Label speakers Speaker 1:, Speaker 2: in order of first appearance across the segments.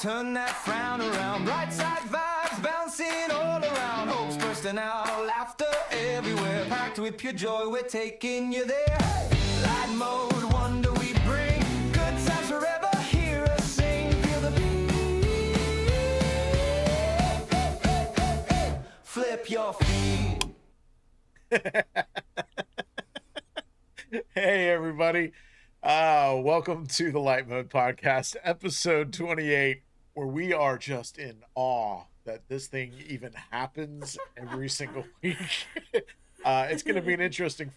Speaker 1: turn that frown around. Bright side vibes bouncing all around. Hopes bursting out, laughter everywhere. Packed with pure joy, we're taking you there. Light mode, wonder we bring. Good times forever, hear us sing. Feel the beat. Flip your feet.
Speaker 2: Hey everybody, welcome to the LightMode Podcast, episode 28, where we are just in awe that this thing even happens every single week. It's going to be an interesting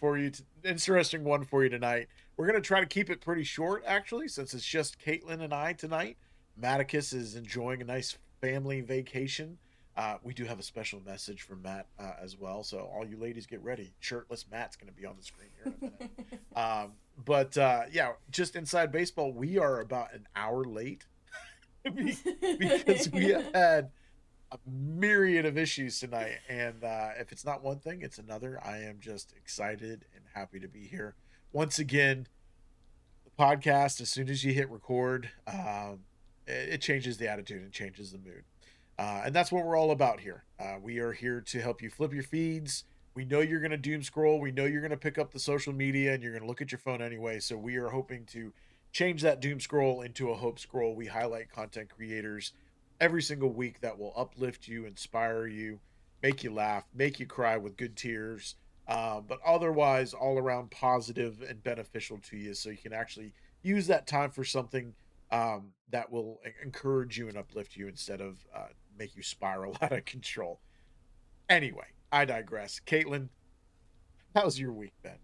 Speaker 2: one for you tonight. We're going to try to keep it pretty short, actually, since it's just Katelyn and I tonight. Maticus is enjoying a nice family vacation. We do have a special message from Matt as well, so all you ladies get ready. Shirtless Matt's going to be on the screen here in a minute. Yeah, just Inside Baseball, we are about an hour late because we have had a myriad of issues tonight, and if it's not one thing, it's another. I am just excited and happy to be here. Once again, the podcast, as soon as you hit record, it changes the attitude and changes the mood. And that's what we're all about here. We are here to help you flip your feeds. We know you're going to doom scroll. We know you're going to pick up the social media and you're going to look at your phone anyway. So we are hoping to change that doom scroll into a hope scroll. We highlight content creators every single week that will uplift you, inspire you, make you laugh, make you cry with good tears, but otherwise all around positive and beneficial to you, so you can actually use that time for something that will encourage you and uplift you instead of make you spiral out of control. Anyway, I digress. Katelyn, how's your week been?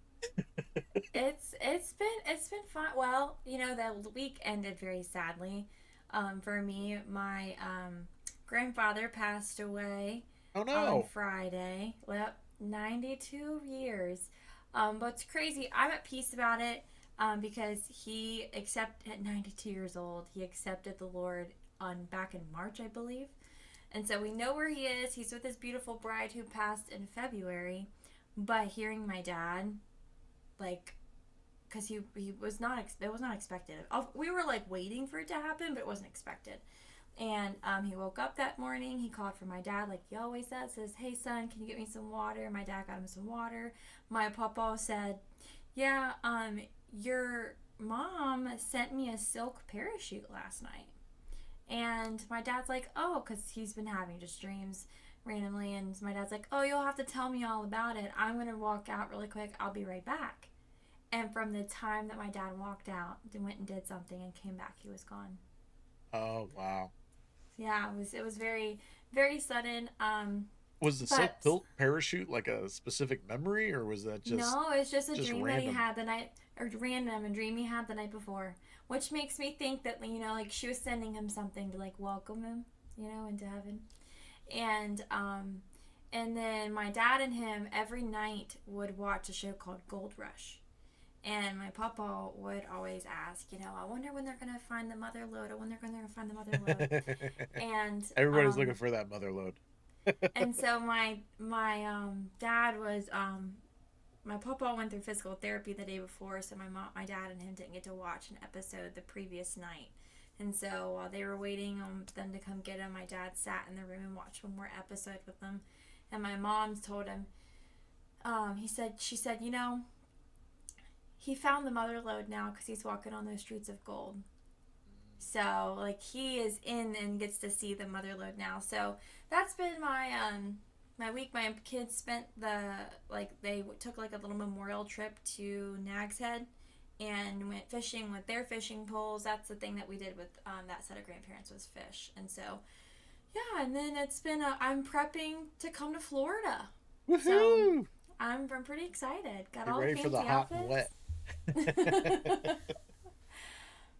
Speaker 3: It's been fun. Well, you know, the week ended very sadly. For me, my grandfather passed away on Friday. Well, 92 years. But it's crazy. I'm at peace about it. Because at 92 years old, he accepted the Lord back in March, I believe. And so we know where he is. He's with his beautiful bride who passed in February. But hearing my dad, because it was not expected. We were waiting for it to happen, but it wasn't expected. And he woke up that morning. He called for my dad, like he always does. Says, "Hey son, can you get me some water?" My dad got him some water. My papa said, "Yeah, your mom sent me a silk parachute last night." And my dad's like, "Oh," because he's been having just dreams randomly. And my dad's like, "Oh, you'll have to tell me all about it. I'm going to walk out really quick. I'll be right back." And from the time that my dad walked out, went and did something and came back, he was gone.
Speaker 2: Oh, wow.
Speaker 3: Yeah, it was very, very sudden.
Speaker 2: Was the silk parachute like a specific memory, or was that just...
Speaker 3: No, it's just a dream
Speaker 2: random?
Speaker 3: That he had the night, or a dream he had the night before, which makes me think that, you know, she was sending him something to welcome him, you know, into heaven. And then my dad and him every night would watch a show called Gold Rush. And my papa would always ask, you know, "I wonder when they're going to find the mother lode. I wonder when they're going to find the mother lode." And
Speaker 2: everybody's looking for that mother lode.
Speaker 3: And so my dad was my papa went through physical therapy the day before, so my dad and him didn't get to watch an episode the previous night. And so while they were waiting on them to come get him, my dad sat in the room and watched one more episode with them. And my mom told him, she said, "You know, he found the mother lode now because he's walking on those streets of gold." So, he is in and gets to see the mother lode now. So, that's been my week. My kids spent they took a little memorial trip to Nag's Head and went fishing with their fishing poles. That's the thing that we did with that set of grandparents, was fish. And so, yeah, and then it's been I'm prepping to come to Florida.
Speaker 2: Woohoo!
Speaker 3: So, I'm pretty excited. Got all
Speaker 2: ready
Speaker 3: the
Speaker 2: for
Speaker 3: fancy
Speaker 2: the hot
Speaker 3: outfits.
Speaker 2: and wet.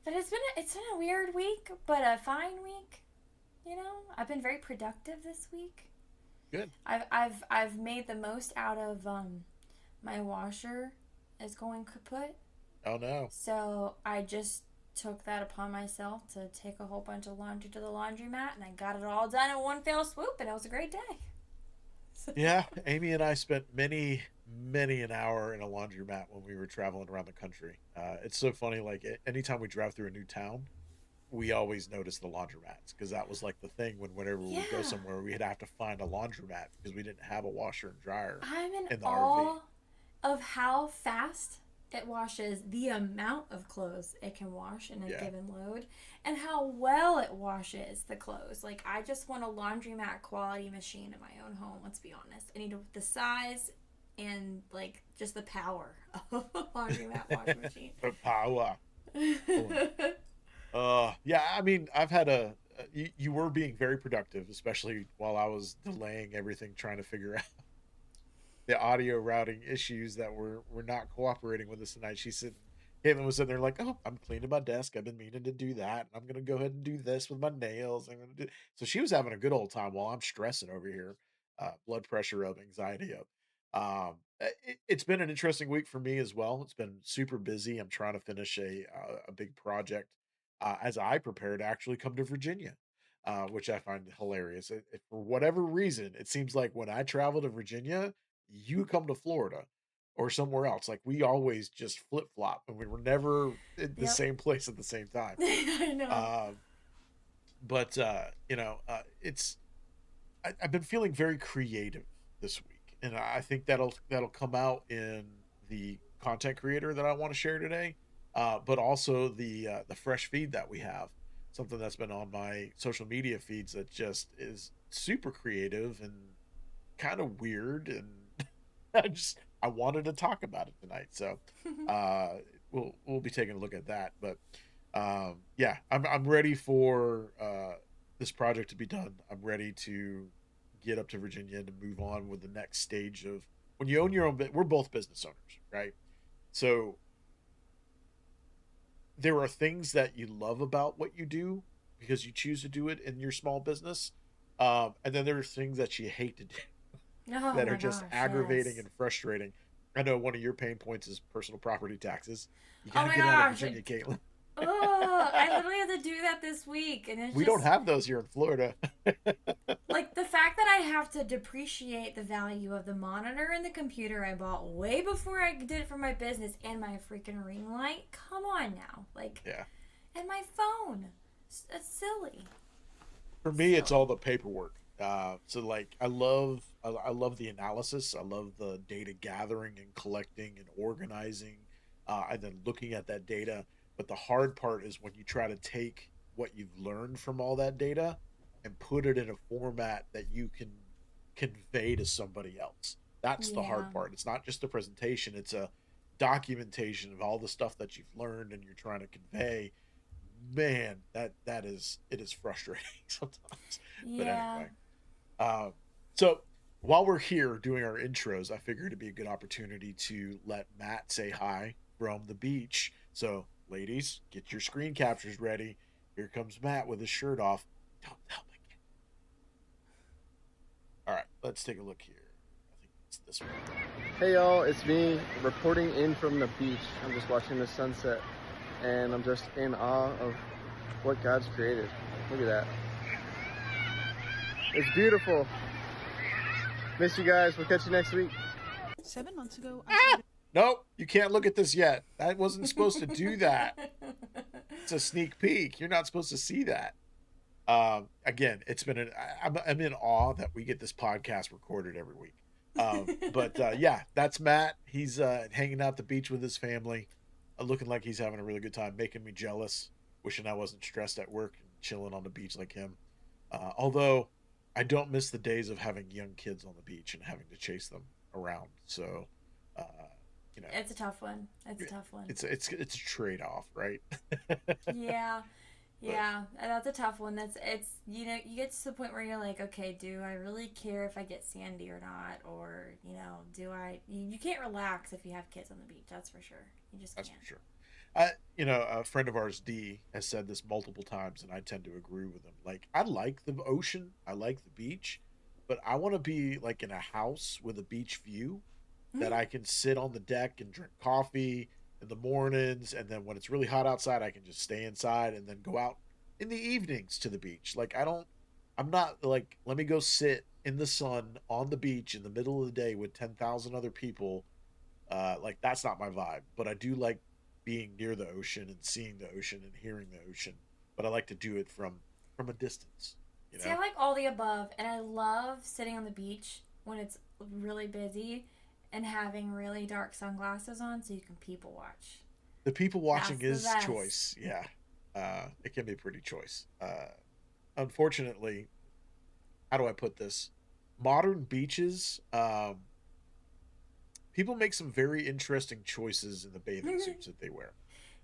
Speaker 3: But it's been a weird week, but a fine week. You know, I've been very productive this week.
Speaker 2: Good.
Speaker 3: I've made the most out of my washer is going kaput.
Speaker 2: Oh no.
Speaker 3: So I just took that upon myself to take a whole bunch of laundry to the laundromat, and I got it all done in one fell swoop, and it was a great day.
Speaker 2: Yeah, Amy and I spent many an hour in a laundromat when we were traveling around the country. It's so funny, anytime we drive through a new town, we always noticed the laundromats because that was like the thing whenever we would go somewhere, we'd have to find a laundromat because we didn't have a washer and dryer
Speaker 3: I'm in
Speaker 2: the
Speaker 3: awe
Speaker 2: RV.
Speaker 3: of how fast it washes, the amount of clothes it can wash in a given load, and how well it washes the clothes. Like, I just want a laundromat quality machine in my own home, let's be honest. I need the size and, like, just the power of a laundromat washing machine.
Speaker 2: The power. Yeah, I mean, I've had you were being very productive, especially while I was delaying everything, trying to figure out the audio routing issues that were not cooperating with us tonight. Caitlin was sitting there like, oh, I'm cleaning my desk. I've been meaning to do that. I'm going to go ahead and do this with my nails. So she was having a good old time while I'm stressing over here, blood pressure up, anxiety up. It's been an interesting week for me as well. It's been super busy. I'm trying to finish a big project as I prepare to actually come to Virginia, which I find hilarious. For whatever reason, it seems like when I travel to Virginia, you come to Florida or somewhere else. Like we always just flip flop, and we were never in the same place at the same time.
Speaker 3: I know.
Speaker 2: But I've been feeling very creative this week, and I think that'll come out in the content creator that I want to share today, but also the fresh feed that we have. Something that's been on my social media feeds that just is super creative and kind of weird, and I wanted to talk about it tonight. So we'll be taking a look at that. But yeah, I'm ready for this project to be done. I'm ready to get up to Virginia and to move on with the next stage of when you own your own. We're both business owners, right? So there are things that you love about what you do because you choose to do it in your small business, and then there are things that you hate to do that are just aggravating and frustrating. I know one of your pain points is personal property taxes. You gotta get out of Virginia, Caitlin.
Speaker 3: Oh, I literally had to do that this week, and
Speaker 2: we don't have those here in Florida.
Speaker 3: Like the fact that I have to depreciate the value of the monitor and the computer I bought way before I did it for my business, and my freaking ring light. Come on now, like, and my phone. It's silly.
Speaker 2: For me, it's all the paperwork. So like I love the analysis. I love the data gathering and collecting and organizing, and then looking at that data. But the hard part is when you try to take what you've learned from all that data and put it in a format that you can convey to somebody else. That's the hard part. It's not just a presentation, it's a documentation of all the stuff that you've learned and you're trying to convey. Man, it is frustrating sometimes. But anyway. So while we're here doing our intros, I figured it'd be a good opportunity to let Matt say hi from the beach. So ladies, get your screen captures ready. Here comes Matt with his shirt off. Don't tell me. All right, let's take a look here. I think it's this one.
Speaker 4: Hey y'all, it's me reporting in from the beach. I'm just watching the sunset, and I'm just in awe of what God's created. Look at that. It's beautiful. Miss you guys. We'll catch you next week.
Speaker 5: 7 months ago,
Speaker 2: Nope, you can't look at this yet. I wasn't supposed to do that. It's a sneak peek. You're not supposed to see that. Again, it's been I'm in awe that we get this podcast recorded every week. But yeah, that's Matt. He's hanging out at the beach with his family, looking like he's having a really good time, making me jealous, wishing I wasn't stressed at work and chilling on the beach like him. Although I don't miss the days of having young kids on the beach and having to chase them around. So, you know,
Speaker 3: it's a tough one. It's a tough one.
Speaker 2: It's a trade-off, right?
Speaker 3: Yeah. Yeah, that's a tough one. You know, you get to the point where you're like, okay, do I really care if I get sandy or not? Or, you know, you can't relax if you have kids on the beach. That's for sure. You just can't.
Speaker 2: That's for sure. You know, a friend of ours, D, has said this multiple times, and I tend to agree with him. Like, I like the ocean, I like the beach, but I want to be like in a house with a beach view that I can sit on the deck and drink coffee in the mornings, and then when it's really hot outside, I can just stay inside and then go out in the evenings to the beach. Like, I'm not like, let me go sit in the sun on the beach in the middle of the day with 10,000 other people. Like, that's not my vibe, but I do like being near the ocean and seeing the ocean and hearing the ocean. but I like to do it from a distance. You know?
Speaker 3: See, I like all the above, and I love sitting on the beach when it's really busy and having really dark sunglasses on so you can people watch.
Speaker 2: The people watching
Speaker 3: That's the
Speaker 2: is
Speaker 3: best.
Speaker 2: choice. Yeah. It can be pretty choice. Unfortunately, how do I put this? Modern beaches, people make some very interesting choices in the bathing suits that they wear.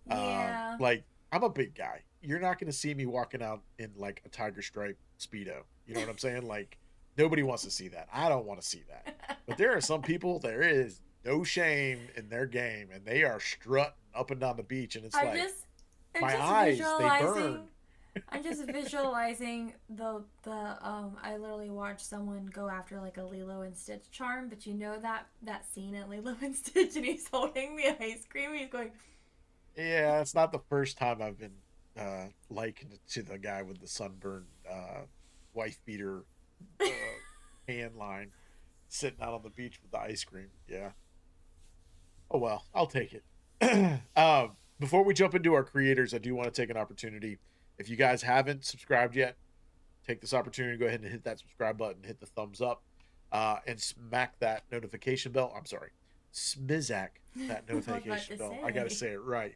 Speaker 3: Yeah.
Speaker 2: Like, I'm a big guy. You're not going to see me walking out in like a tiger stripe Speedo. You know what I'm saying? Like, nobody wants to see that. I don't want to see that. But there are some people, there is no shame in their game, and they are strutting up and down the beach, and it's
Speaker 3: I'm
Speaker 2: like,
Speaker 3: just
Speaker 2: my eyes, they
Speaker 3: visualizing.
Speaker 2: burn.
Speaker 3: I'm just visualizing the I literally watched someone go after like a Lilo and Stitch charm, but you know that scene in Lilo and Stitch, and he's holding the ice cream, and he's going.
Speaker 2: Yeah, it's not the first time I've been likened to the guy with the sunburned wife beater hand line sitting out on the beach with the ice cream. Yeah. Oh well, I'll take it. Before we jump into our creators, I do want to take an opportunity. If you guys haven't subscribed yet, take this opportunity to go ahead and hit that subscribe button, hit the thumbs up, and smack that notification bell. I'm sorry, smizak that notification bell. I got to say it right.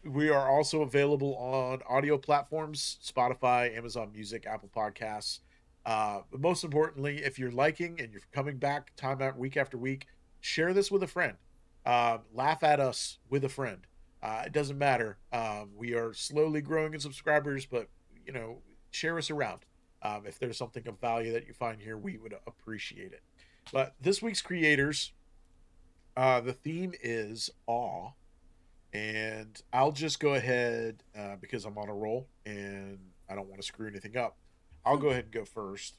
Speaker 2: We are also available on audio platforms, Spotify, Amazon Music, Apple Podcasts. But most importantly, if you're liking and you're coming back time out week after week, share this with a friend. Laugh at us with a friend. It doesn't matter. We are slowly growing in subscribers, but you know, share us around. If there's something of value that you find here, we would appreciate it. But this week's creators, the theme is awe, and I'll just go ahead because I'm on a roll and I don't want to screw anything up. I'll go ahead and go first.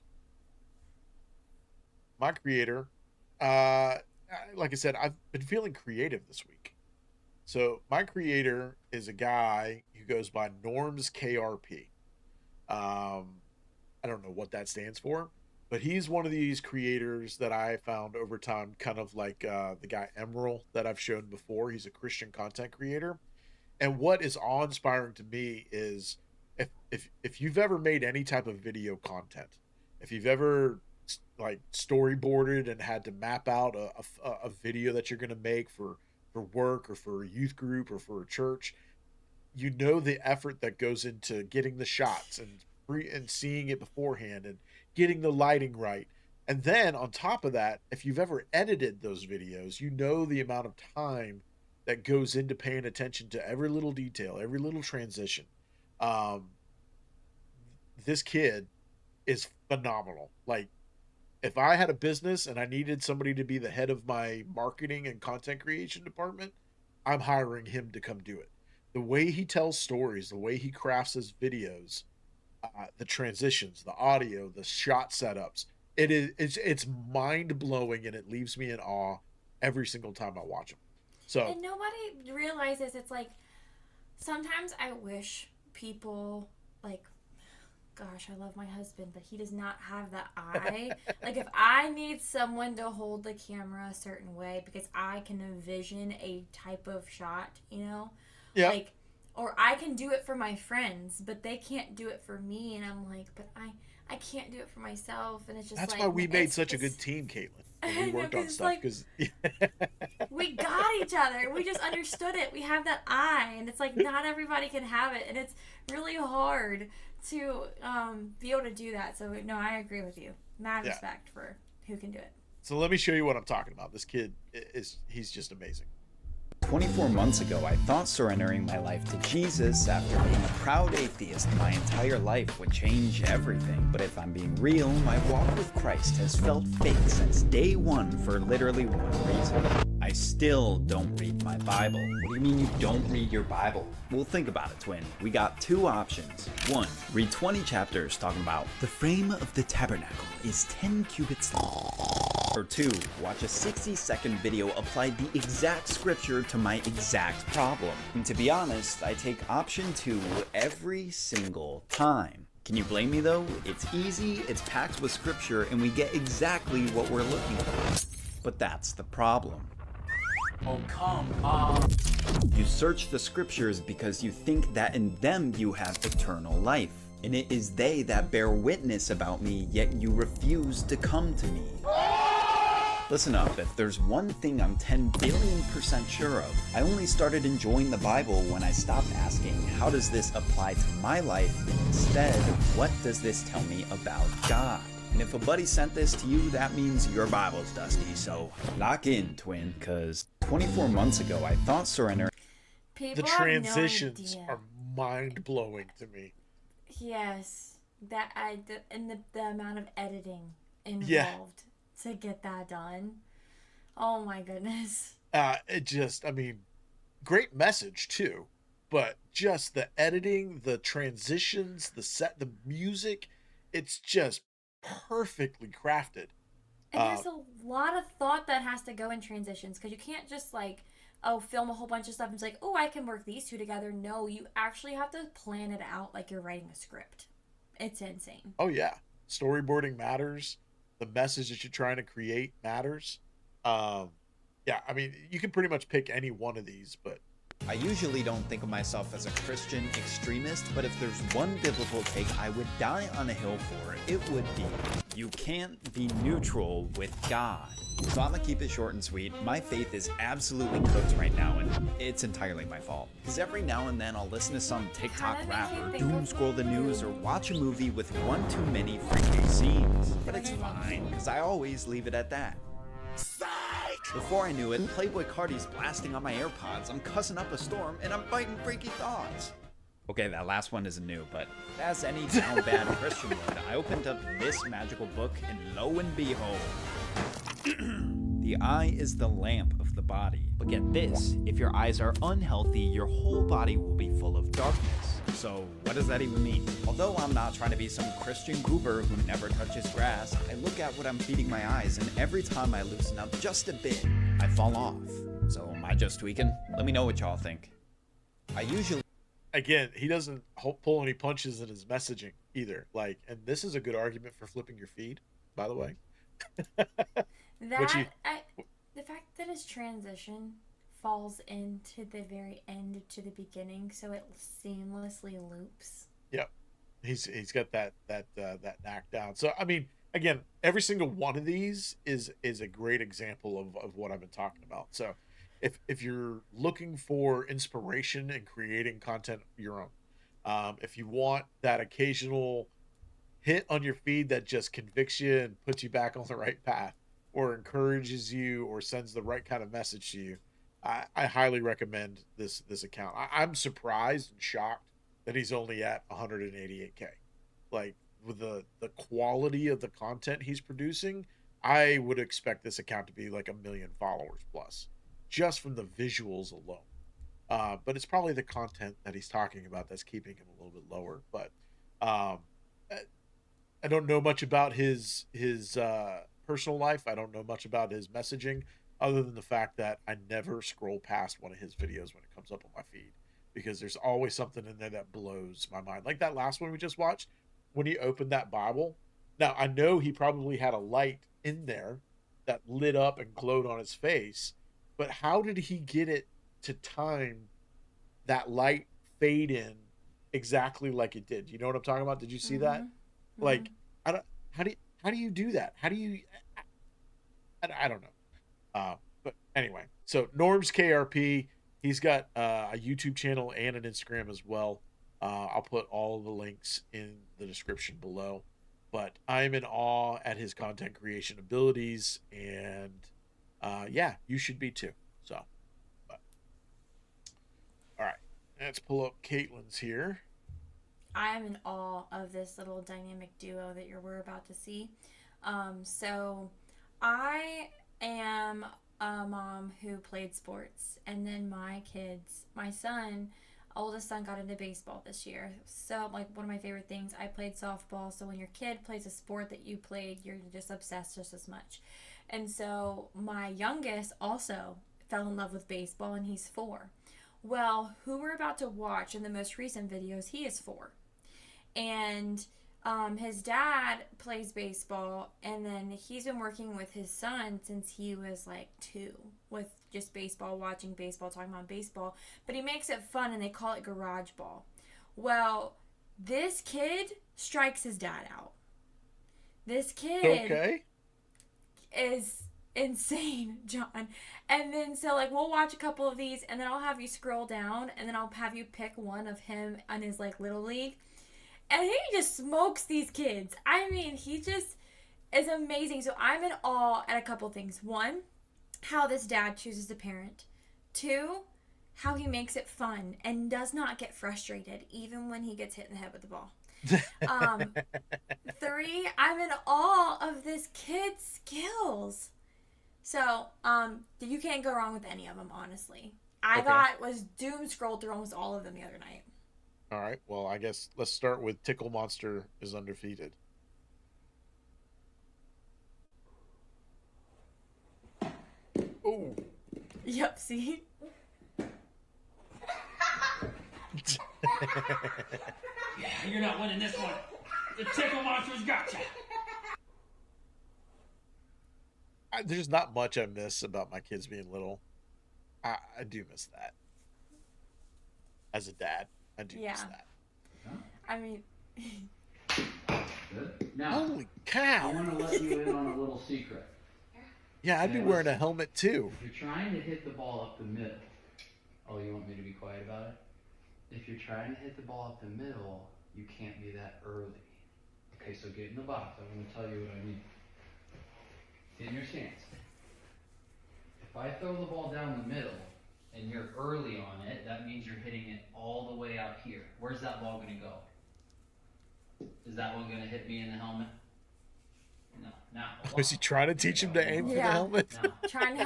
Speaker 2: My creator, like I said, I've been feeling creative this week. So my creator is a guy who goes by normskrp. I don't know what that stands for, but he's one of these creators that I found over time, kind of like the guy Emerald that I've shown before. He's a Christian content creator. And what is awe-inspiring to me is if you've ever made any type of video content, if you've ever like storyboarded and had to map out a video that you're going to make for work or for a youth group or for a church, you know the effort that goes into getting the shots and seeing it beforehand and getting the lighting right. And then on top of that, if you've ever edited those videos, you know the amount of time that goes into paying attention to every little detail, every little transition. This kid is phenomenal. Like, if I had a business and I needed somebody to be the head of my marketing and content creation department, I'm hiring him to come do it. The way he tells stories, the way he crafts his videos, the transitions, the audio, the shot setups, it's mind blowing, and it leaves me in awe every single time I watch him. So,
Speaker 3: And nobody realizes it's like sometimes I wish people like. Gosh, I love my husband, but he does not have that eye. Like, if I need someone to hold the camera a certain way because I can envision a type of shot, you know?
Speaker 2: yeah.
Speaker 3: Like, or I can do it for my friends, but they can't do it for me. And I'm like, but I can't do it for myself. And it's just
Speaker 2: That's
Speaker 3: like...
Speaker 2: why we made such a good team, Katelyn. When we worked on stuff,
Speaker 3: like,
Speaker 2: because...
Speaker 3: we got each other. We just understood it. We have that eye. And it's like, not everybody can have it. And it's really hard to be able to do that. So no, I agree with you. Mad respect for who can do it.
Speaker 2: So let me show you what I'm talking about. This kid he's just amazing.
Speaker 6: 24 months ago, I thought surrendering my life to Jesus after being a proud atheist my entire life would change everything. But if I'm being real, my walk with Christ has felt fake since day one for literally one reason. I still don't read my Bible. What do you mean you don't read your Bible? Well, think about it, twin. We got two options. One, read 20 chapters talking about the frame of the tabernacle is 10 cubits long. Or two, watch a 60-second video apply the exact scripture to my exact problem. And to be honest, I take option 2 every single time. Can you blame me though? It's easy, it's packed with scripture, and we get exactly what we're looking for. But that's the problem. Oh, come on. You search the scriptures because you think that in them you have eternal life. And it is they that bear witness about me, yet you refuse to come to me. Listen up, if there's one thing I'm 10 billion% sure of, I only started enjoying the Bible when I stopped asking, how does this apply to my life? And instead, what does this tell me about God? And if a buddy sent this to you, that means your Bible's dusty, so lock in, twin, cause 24 months ago I thought surrender.
Speaker 3: People
Speaker 2: The
Speaker 3: have
Speaker 2: transitions
Speaker 3: no idea.
Speaker 2: are mind-blowing to me.
Speaker 3: Yes, and the amount of editing involved.
Speaker 2: Yeah.
Speaker 3: To get that done. Oh my goodness.
Speaker 2: Great message too, but just the editing, the transitions, the music, it's just perfectly crafted.
Speaker 3: And there's a lot of thought that has to go in transitions, because you can't just film a whole bunch of stuff and it's like, oh, I can work these two together. No, you actually have to plan it out like you're writing a script. It's insane.
Speaker 2: Oh yeah, storyboarding matters. The message that you're trying to create matters. You can pretty much pick any one of these, but
Speaker 6: I usually don't think of myself as a Christian extremist, but if there's one biblical take I would die on a hill for, it would be, you can't be neutral with God. So I'm gonna keep it short and sweet. My faith is absolutely cooked right now, and it's entirely my fault. Because every now and then I'll listen to some TikTok rapper, doom scroll the news, or watch a movie with one too many freaky scenes. But it's fine, because I always leave it at that. Before I knew it, Playboy Cardi's blasting on my AirPods, I'm cussing up a storm, and I'm fighting freaky thoughts. Okay, that last one isn't new, but as any down bad Christian would, I opened up this magical book, and lo and behold, the eye is the lamp of the body. But get this, if your eyes are unhealthy, your whole body will be full of darkness. So what does that even mean? Although I'm not trying to be some Christian goober who never touches grass, I look at what I'm feeding my eyes, and every time I loosen up just a bit, I fall off. So am I just tweaking? Let me know what y'all think.
Speaker 2: Again, he doesn't pull any punches in his messaging either. And this is a good argument for flipping your feed, by the way.
Speaker 3: The fact that his transition falls into the very end to the beginning, so it seamlessly loops.
Speaker 2: Yep, he's got that knack down. So again, every single one of these is a great example of what I've been talking about. So if you're looking for inspiration in creating content of your own, if you want that occasional hit on your feed that just convicts you and puts you back on the right path, or encourages you, or sends the right kind of message to you, I highly recommend this account. I'm surprised and shocked that he's only at 188K. With the quality of the content he's producing, I would expect this account to be like 1 million followers plus, just from the visuals alone. But it's probably the content that he's talking about that's keeping him a little bit lower. But I don't know much about his personal life. I don't know much about his messaging, other than the fact that I never scroll past one of his videos when it comes up on my feed, because there's always something in there that blows my mind. Like that last one we just watched, when he opened that Bible. Now, I know he probably had a light in there that lit up and glowed on his face, but how did he get it to time that light fade in exactly like it did? You know what I'm talking about? Did you see that? Mm-hmm. How do you do that? How do you, I don't know. But anyway, so normskrp, he's got a YouTube channel and an Instagram as well. I'll put all the links in the description below. But I'm in awe at his content creation abilities, and you should be too. So, but all right, let's pull up Katelyn's here.
Speaker 3: I am in awe of this little dynamic duo that we're about to see. So I am a mom who played sports, and then my oldest son got into baseball this year. So one of my favorite things, I played softball. So when your kid plays a sport that you played, you're just obsessed just as much. And so my youngest also fell in love with baseball, and he's 4. Well, who we're about to watch in the most recent videos, he is 4. And his dad plays baseball, and then he's been working with his son since he was like 2, with just baseball, watching baseball, talking about baseball. But he makes it fun, and they call it garage ball. Well, this kid strikes his dad out. This kid is insane, John. And then so like we'll watch a couple of these, and then I'll have you scroll down, and then I'll have you pick one of him on his like little league. And he just smokes these kids. I mean, he just is amazing. So I'm in awe at a couple things. 1, how this dad chooses to parent. 2, how he makes it fun and does not get frustrated even when he gets hit in the head with the ball. 3, I'm in awe of this kid's skills. So you can't go wrong with any of them, honestly. I was doom scrolled through almost all of them the other night.
Speaker 2: All right. Well, I guess let's start with Tickle Monster is undefeated. Oh.
Speaker 3: Yep, see?
Speaker 7: You're not winning this one. The Tickle Monster's got you.
Speaker 2: There's not much I miss about my kids being little. I do miss that. As a dad, I do miss that.
Speaker 3: I mean...
Speaker 7: Good. Now,
Speaker 2: Holy cow!
Speaker 7: I want to let you in on a little secret.
Speaker 2: Yeah, I'd be wearing a helmet too.
Speaker 7: If you're trying to hit the ball up the middle, oh, you want me to be quiet about it? If you're trying to hit the ball up the middle, you can't be that early. Okay, so get in the box. I'm going to tell you what I mean. Get in your stance. If I throw the ball down the middle and you're early on it, that means you're hitting it all the way out here. Where's that ball going to go? Is that one going to hit me in the helmet? No. Now.
Speaker 2: Was he trying to teach him to aim for the helmet?
Speaker 7: Now,
Speaker 3: trying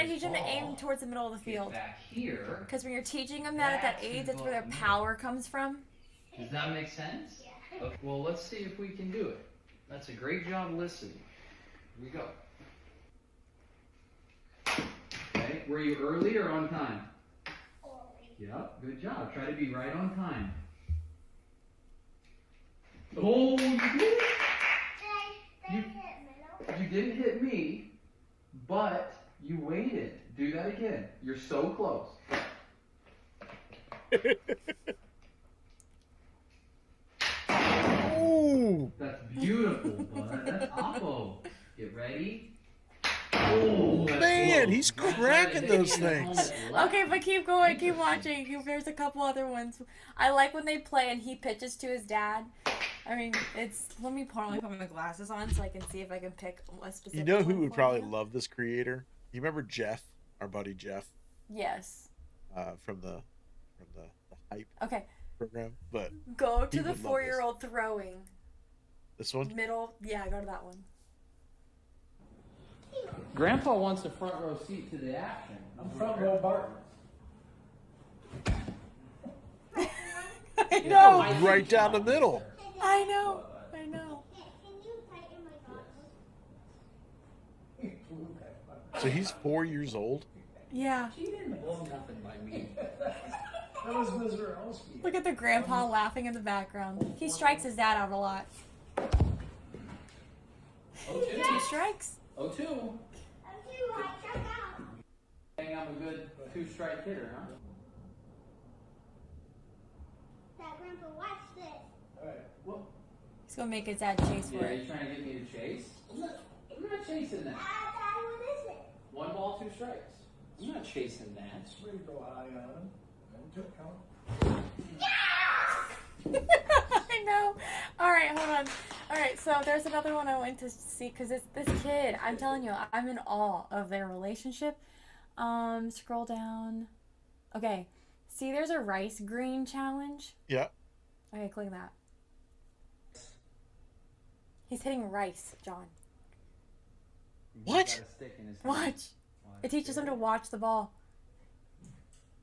Speaker 3: to teach them to aim towards the middle of the field.
Speaker 7: Back here.
Speaker 3: Because when you're teaching them that at that age, that's where their power comes from.
Speaker 7: Does that make sense? Yeah. Okay, well, let's see if we can do it. That's a great job listening. Here we go. Okay, were you early or on time? Early. Yep, good job. Try to be right on time. Oh, you did it! You didn't hit me, but you waited. Do that again. You're so close.
Speaker 2: Ooh!
Speaker 7: That's beautiful, bud. That's Oppo. Get ready. Oh,
Speaker 2: Man, he's cracking those things.
Speaker 3: Okay, but keep going, keep watching. There's a couple other ones. I like when they play and he pitches to his dad. I mean, let me put my glasses on so I can see if I can pick a specific
Speaker 2: You know who
Speaker 3: one
Speaker 2: would
Speaker 3: for
Speaker 2: probably
Speaker 3: you.
Speaker 2: love this creator? You remember Jeff, our buddy Jeff,
Speaker 3: Yes.
Speaker 2: from the hype
Speaker 3: Okay,
Speaker 2: program? But
Speaker 3: go
Speaker 2: He
Speaker 3: to the
Speaker 2: would love
Speaker 3: 4-year-old throwing.
Speaker 2: this one,
Speaker 3: Middle, yeah, go to that one.
Speaker 7: Grandpa wants a front row seat to the action.
Speaker 8: I'm front row Barton.
Speaker 3: I know,
Speaker 2: right down the middle.
Speaker 3: I know.
Speaker 2: So he's 4 years old.
Speaker 3: Yeah.
Speaker 7: She didn't blow nothing by me.
Speaker 8: That was Mizorowski.
Speaker 3: Look at the grandpa laughing in the background. He strikes his dad out a lot. 2 strikes.
Speaker 7: 0-2. Saying I'm a good 2-strike hitter, huh?
Speaker 9: Dad, Grandpa, watch this.
Speaker 8: Alright, well,
Speaker 3: He's gonna make his dad chase for
Speaker 7: Yeah,
Speaker 3: it.
Speaker 7: you trying to get me to chase? I'm not chasing that.
Speaker 9: Daddy, what is it?
Speaker 7: 1 ball, 2 strikes. I'm not chasing that.
Speaker 8: it's ready to go high on him. And took count.
Speaker 3: I know. All right, hold on. All right, so there's another one I went to see because it's this kid. I'm telling you, I'm in awe of their relationship. Scroll down. Okay, see, there's a rice green challenge.
Speaker 2: Yeah.
Speaker 3: Okay, click that. He's hitting rice, John.
Speaker 2: What?
Speaker 7: He's got a stick in his hand.
Speaker 3: Watch. It teaches him to watch the ball.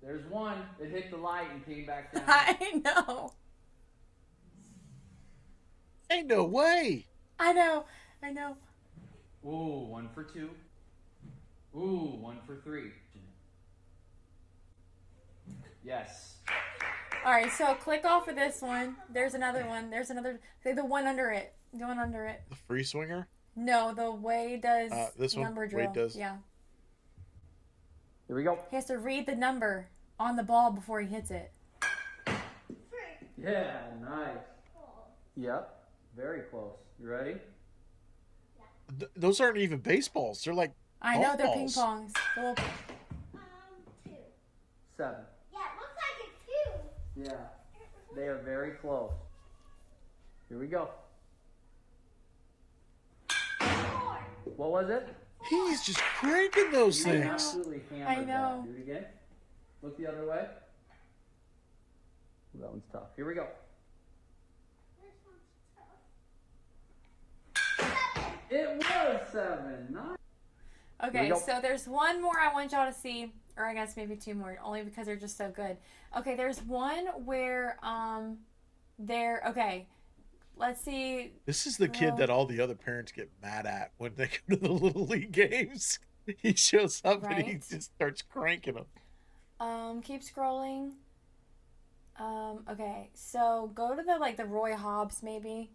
Speaker 7: There's one that hit the light and came back down.
Speaker 3: I know.
Speaker 2: Ain't no way.
Speaker 3: I know. I know.
Speaker 7: Ooh, 1 for 2. Ooh, 1 for 3. Yes.
Speaker 3: All right, so click off of this one. There's another one. There's another. The one under it. The one under it.
Speaker 2: The free swinger?
Speaker 3: No, the Wade does
Speaker 2: this one?
Speaker 3: number drill.
Speaker 2: Wade does?
Speaker 3: Yeah.
Speaker 4: Here we go.
Speaker 3: He has to read the number on the ball before he hits it.
Speaker 7: Yeah, nice. Yep, very close. You ready?
Speaker 2: Those aren't even baseballs. They're like
Speaker 3: I know, they're ping
Speaker 2: balls.
Speaker 3: pongs. The little...
Speaker 9: 2.
Speaker 7: 7.
Speaker 9: Yeah, it looks like it's 2.
Speaker 7: Yeah, they are very close. Here we go.
Speaker 9: 4.
Speaker 7: What was it?
Speaker 2: He's just cranking those
Speaker 7: You
Speaker 2: things.
Speaker 7: absolutely hammered
Speaker 3: I know.
Speaker 7: that. Do it again. Look the other way. Ooh, that one's tough. Here we go.
Speaker 9: This one's tough. 7.
Speaker 7: It was 7. Nice.
Speaker 3: Okay,
Speaker 7: Here we go.
Speaker 3: so there's one more I want y'all to see, or I guess maybe 2 more, only because they're just so good. Okay, there's one where okay, let's see.
Speaker 2: This is the kid that all the other parents get mad at when they go to the Little League games. He shows up and he
Speaker 3: Right.
Speaker 2: just starts cranking them.
Speaker 3: Keep scrolling. Okay, so go to the Roy Hobbs maybe.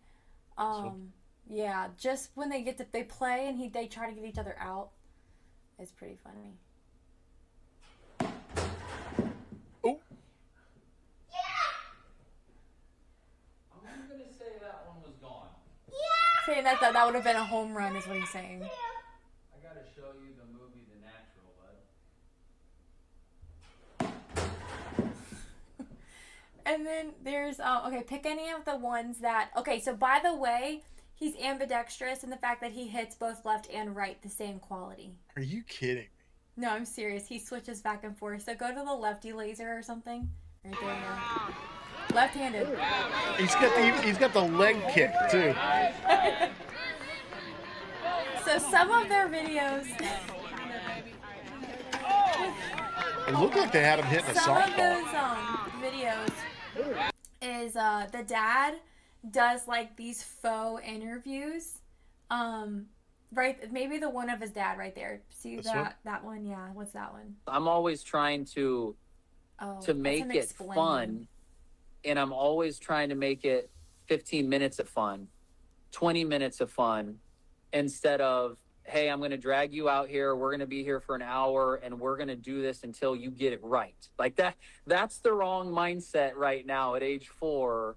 Speaker 3: Yeah, just when they play and they try to get each other out. It's pretty funny.
Speaker 2: Oh,
Speaker 7: I'm gonna say that one was gone.
Speaker 3: Saying that would have been a home run is what he's saying.
Speaker 7: I gotta show you the movie The Natural, bud.
Speaker 3: And then there's okay, pick any of the ones that so by the way, he's ambidextrous in the fact that he hits both left and right the same quality.
Speaker 2: are you kidding me?
Speaker 3: No, I'm serious. He switches back and forth. So go to the lefty laser or something. Right there. Yeah. Left-handed.
Speaker 2: He's got the leg kick too.
Speaker 3: So some of their videos,
Speaker 2: It looked like they had him hitting a
Speaker 3: some of
Speaker 2: softball.
Speaker 3: those videos is the dad does like these faux interviews. Right, maybe the one of his dad right there. See
Speaker 2: This
Speaker 3: that one? Yeah, what's that one?
Speaker 10: I'm always trying to
Speaker 3: Oh,
Speaker 10: make
Speaker 3: that's him
Speaker 10: it
Speaker 3: explaining.
Speaker 10: fun, and I'm always trying to make it 15 minutes of fun, 20 minutes of fun, instead of, hey, I'm going to drag you out here, we're going to be here for an hour, and we're going to do this until you get it right. Like that's the wrong mindset right now at age 4,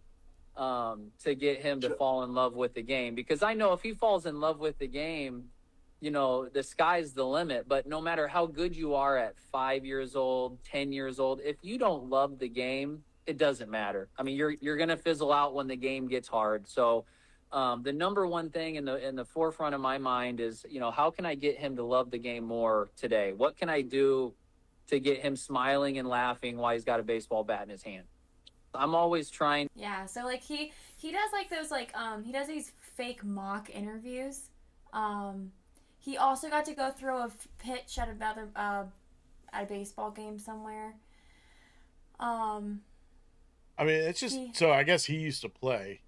Speaker 10: to get him to fall in love with the game. Because I know if he falls in love with the game, the sky's the limit. But no matter how good you are at 5 years old, 10 years old, if you don't love the game, it doesn't matter. I mean, you're going to fizzle out when the game gets hard. So the number one thing in the forefront of my mind is, how can I get him to love the game more today? What can I do to get him smiling and laughing while he's got a baseball bat in his hand? I'm always trying.
Speaker 3: Yeah, so like he does like those he does these fake mock interviews. He also got to go throw a pitch at at a baseball game somewhere.
Speaker 2: I mean, it's just so I guess he used to play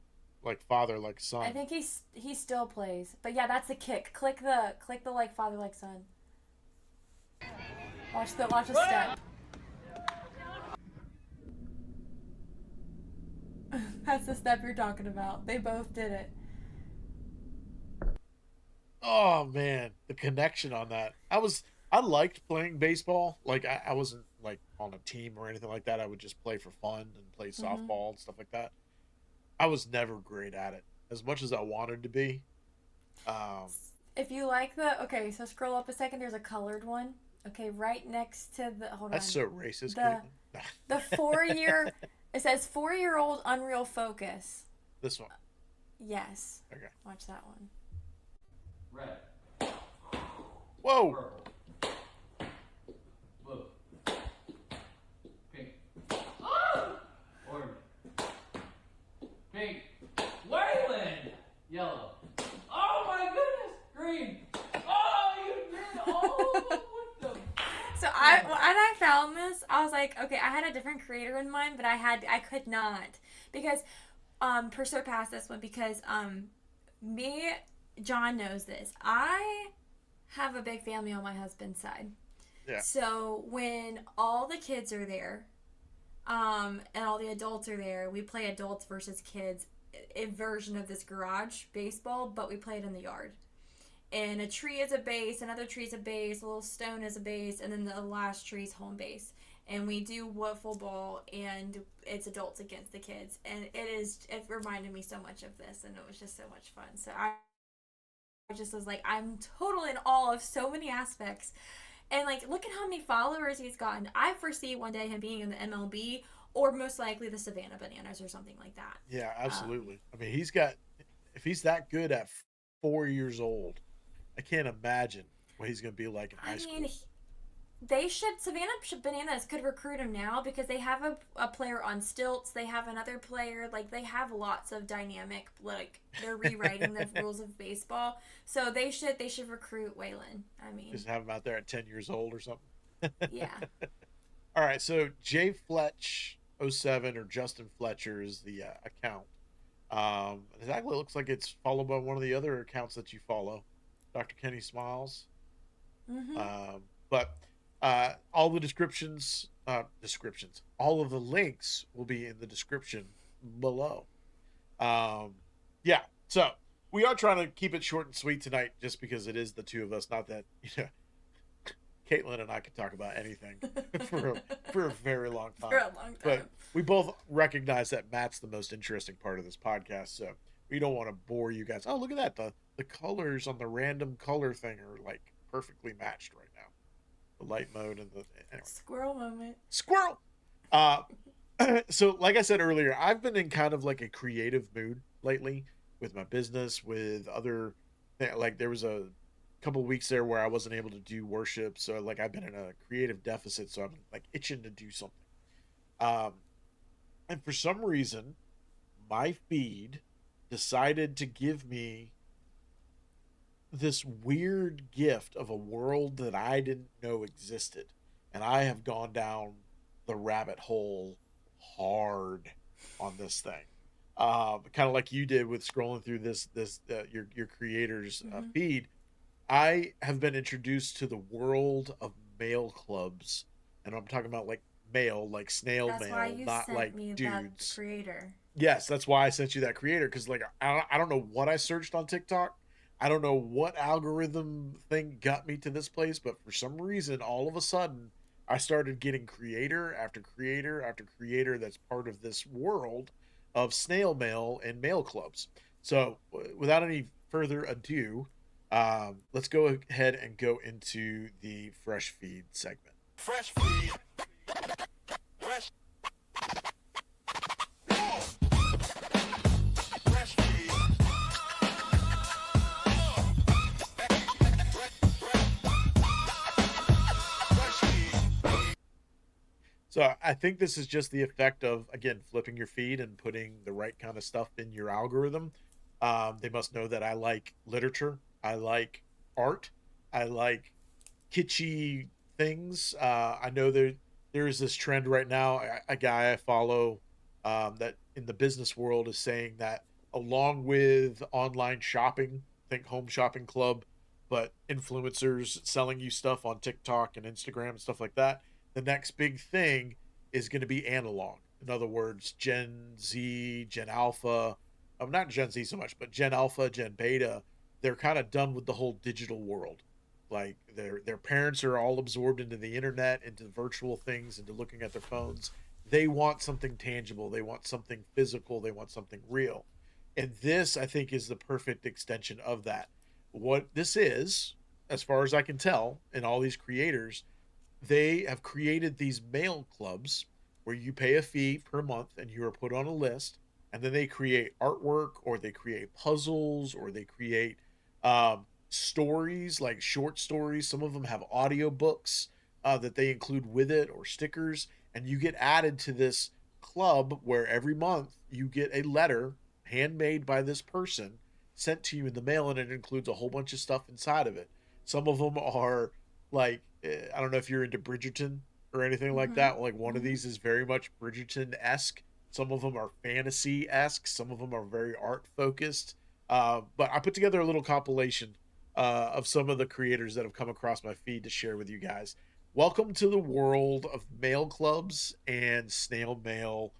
Speaker 2: like father, like son.
Speaker 3: I think he still plays, but yeah, that's the kick. Click the like father, like son. Watch the step. That's the step you're talking about. They both did it.
Speaker 2: Oh man, the connection on that. I liked playing baseball. Like I wasn't like on a team or anything like that. I would just play for fun and play softball and stuff like that. I was never great at it, as much as I wanted to be.
Speaker 3: If you like so scroll up a second. There's a colored one. Okay, right next to the
Speaker 2: That's so racist.
Speaker 3: The 4-year. It says 4-year-old Unreal Focus.
Speaker 2: This one.
Speaker 3: Yes.
Speaker 2: Okay.
Speaker 3: Watch that one.
Speaker 7: Red.
Speaker 2: Whoa.
Speaker 7: Purple. Blue. Pink. Orange. Pink. Waylon! Yellow. Oh my goodness! Green. Oh, you did! Oh, what the?
Speaker 3: So when I found this, I was like, okay, I had a different creator in mind, but I could not because pursue past this one because John knows this. I have a big family on my husband's side.
Speaker 2: Yeah.
Speaker 3: So when all the kids are there, And all the adults are there. We play adults versus kids, a version of this garage baseball, but we play it in the yard. And a tree is a base, another tree is a base, a little stone is a base, and then the last tree is home base. And we do wiffle ball, and it's adults against the kids. And it reminded me so much of this, and it was just so much fun. So I just was like, I'm totally in awe of so many aspects. And like, look at how many followers he's gotten. I foresee one day him being in the MLB, or most likely the Savannah Bananas or something like that.
Speaker 2: Yeah, absolutely. I mean, if he's that good at 4 years old, I can't imagine what he's going to be like in high school.
Speaker 3: Savannah Bananas could recruit him now because they have a player on stilts. They have another player. Like, they have lots of dynamic, like, they're rewriting the rules of baseball. So they should recruit Waylon. I mean,
Speaker 2: just have him out there at 10 years old or something.
Speaker 3: Yeah.
Speaker 2: All right. So Jay Fletch 07 or Justin Fletcher is the account. It actually looks like it's followed by one of the other accounts that you follow, Dr. Kenny Smiles.
Speaker 3: Mm-hmm.
Speaker 2: But all the all of the links will be in the description below. Yeah, so we are trying to keep it short and sweet tonight, just because it is the two of us. Not that Katelyn and I could talk about anything for a very long time.
Speaker 3: For a long time.
Speaker 2: But we both recognize that Matt's the most interesting part of this podcast, so we don't want to bore you guys. Oh, look at that! The colors on the random color thing are like perfectly matched right now. The light mode and anyway.
Speaker 3: Squirrel moment.
Speaker 2: Squirrel. So like I said earlier, I've been in kind of like a creative mood lately with my business, with other, like there was a couple of weeks there where I wasn't able to do worship, so like I've been in a creative deficit, so I'm like itching to do something. And for some reason, my feed decided to give me this weird gift of a world that I didn't know existed, and I have gone down the rabbit hole hard on this thing, kind of like you did with scrolling through your creator's feed. I have been introduced to the world of mail clubs, and I'm talking about like mail, like snail
Speaker 3: That's
Speaker 2: mail,
Speaker 3: why you
Speaker 2: not
Speaker 3: sent
Speaker 2: like
Speaker 3: me
Speaker 2: dudes.
Speaker 3: that creator.
Speaker 2: Yes, that's why I sent you that creator, because like I don't know what I searched on TikTok. I don't know what algorithm thing got me to this place, but for some reason, all of a sudden, I started getting creator after creator after creator that's part of this world of snail mail and mail clubs. So without any further ado, let's go ahead and go into the Fresh Feed segment.
Speaker 1: Fresh feed. Fresh. Fresh feed.
Speaker 2: So I think this is just the effect of, again, flipping your feed and putting the right kind of stuff in your algorithm. They must know that I like literature. I like art. I like kitschy things. I know there is this trend right now. A guy I follow that in the business world is saying that along with online shopping, think Home Shopping Club, but influencers selling you stuff on TikTok and Instagram and stuff like that, the next big thing is going to be analog. In other words, Gen Z, Gen Alpha, not Gen Z so much, but Gen Alpha, Gen Beta, they're kind of done with the whole digital world. Like their parents are all absorbed into the internet, into virtual things, into looking at their phones. They want something tangible. They want something physical. They want something real. And this, I think, is the perfect extension of that. What this is, as far as I can tell, and all these creators, they have created these mail clubs where you pay a fee per month and you are put on a list, and then they create artwork, or they create puzzles, or they create stories, like short stories. Some of them have audiobooks that they include with it, or stickers, and you get added to this club where every month you get a letter handmade by this person sent to you in the mail, and it includes a whole bunch of stuff inside of it. Some of them are like, I don't know if you're into Bridgerton or anything like that. Like one of these is very much Bridgerton-esque. Some of them are fantasy-esque. Some of them are very art-focused. But I put together a little compilation of some of the creators that have come across my feed to share with you guys. Welcome to the world of mail clubs and snail mail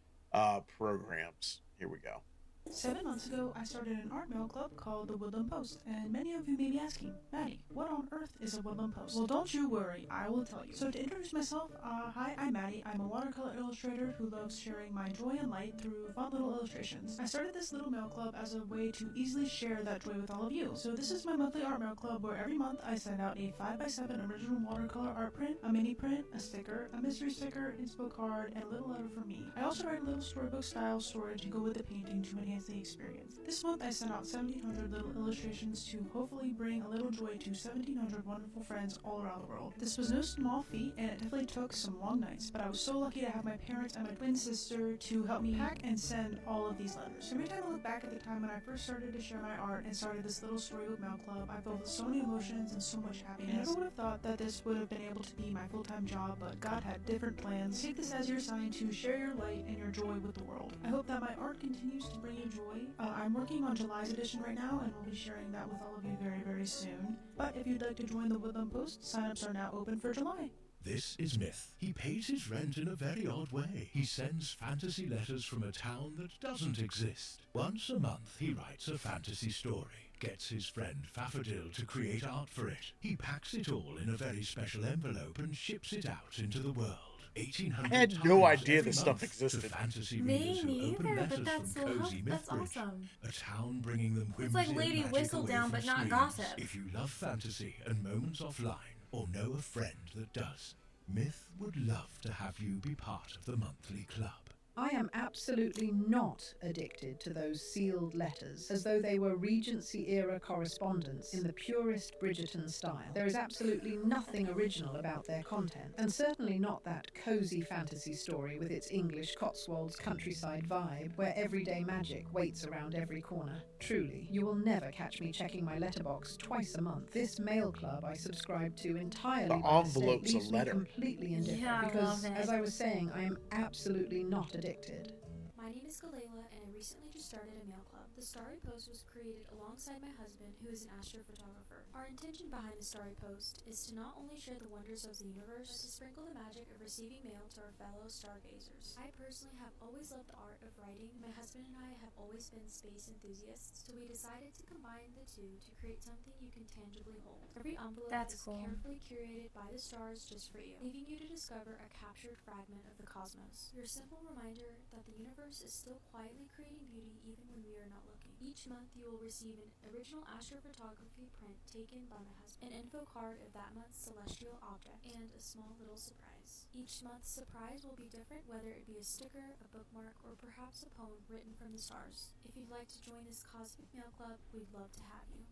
Speaker 2: programs. Here we go.
Speaker 5: 7 months ago, I started an art mail club called the Woodland Post, and many of you may be asking, Maddie, what on earth is a Woodland Post? Well, don't you worry, I will tell you. So to introduce myself, hi, I'm Maddie. I'm a watercolor illustrator who loves sharing my joy and light through fun little illustrations. I started this little mail club as a way to easily share that joy with all of you. So this is my monthly art mail club where every month I send out a 5x7 original watercolor art print, a mini print, a sticker, a mystery sticker, inspo card, and a little letter from me. I also write a little storybook style story to go with the painting to enhance the experience. This month I sent out 1,700 little illustrations to hopefully bring a little joy to 1,700 wonderful friends all around the world. This was no small feat, and it definitely took some long nights, but I was so lucky to have my parents and my twin sister to help me pack and send all of these letters. Every time I look back at the time when I first started to share my art and started this little storybook mail club, I felt with so many emotions and so much happiness. I never would have thought that this would have been able to be my full-time job, but God had different plans. Take this as your sign to share your light and your joy with the world. I hope that my art continues to bring you joy. I'm working on July's edition right now, and we'll be sharing that with all of you very, very soon. But if you'd like to join the Woodland Post, sign-ups are now open for July.
Speaker 11: This is Myth. He pays his rent in a very odd way. He sends fantasy letters from a town that doesn't exist. Once a month, he writes a fantasy story, gets his friend Faffadil to create art for it. He packs it all in a very special envelope and ships it out into the world. 1,800
Speaker 2: I had no
Speaker 11: times
Speaker 2: idea
Speaker 11: every
Speaker 2: this stuff
Speaker 11: month
Speaker 2: existed.
Speaker 11: to fantasy
Speaker 3: Me
Speaker 11: readers who open
Speaker 3: neither,
Speaker 11: letters
Speaker 3: but that's
Speaker 11: from
Speaker 3: so
Speaker 11: cozy
Speaker 3: that's
Speaker 11: Mythbridge.
Speaker 3: awesome.
Speaker 11: A town bringing them
Speaker 3: It's
Speaker 11: whimsy
Speaker 3: like Lady
Speaker 11: and magic away
Speaker 3: Whistledown,
Speaker 11: from
Speaker 3: but not
Speaker 11: screens.
Speaker 3: gossip.
Speaker 11: If you love fantasy and moments offline, or know a friend that does, Myth would love to have you be part of the monthly club.
Speaker 12: I am absolutely not addicted to those sealed letters, as though they were Regency-era correspondence in the purest Bridgerton style. There is absolutely nothing original about their content, and certainly not that cozy fantasy story with its English Cotswolds countryside vibe, where everyday magic waits around every corner. Truly, you will never catch me checking my letterbox twice a month. This mail club I subscribe to entirely
Speaker 2: The
Speaker 12: by mistake
Speaker 2: envelope's a
Speaker 12: leaves me
Speaker 2: letter.
Speaker 12: completely indifferent,
Speaker 3: Yeah, I
Speaker 12: because,
Speaker 3: love it.
Speaker 12: as I was saying, I am absolutely not addicted.
Speaker 13: My name is Kalela, and I recently just started a mail club. The Starry Post was created alongside my husband, who is an astrophotographer. Our intention behind the Starry Post is to not only share the wonders of the universe, but to sprinkle the magic of receiving mail to our fellow stargazers. I personally have always loved the art of writing. My husband and I have always been space enthusiasts, so we decided to combine the two to create something you can tangibly hold. Every envelope
Speaker 3: That's
Speaker 13: is
Speaker 3: cool.
Speaker 13: carefully curated by the stars just for you, leaving you to discover a captured fragment of the cosmos. Your simple reminder that the universe is still quietly creating beauty even when we are not looking. Each month you will receive an original astrophotography print taken by my husband, an info card of that month's celestial object, and a small little surprise. Each month's surprise will be different, whether it be a sticker, a bookmark, or perhaps a poem written from the stars. If you'd like to join this cosmic mail club, we'd love to have you.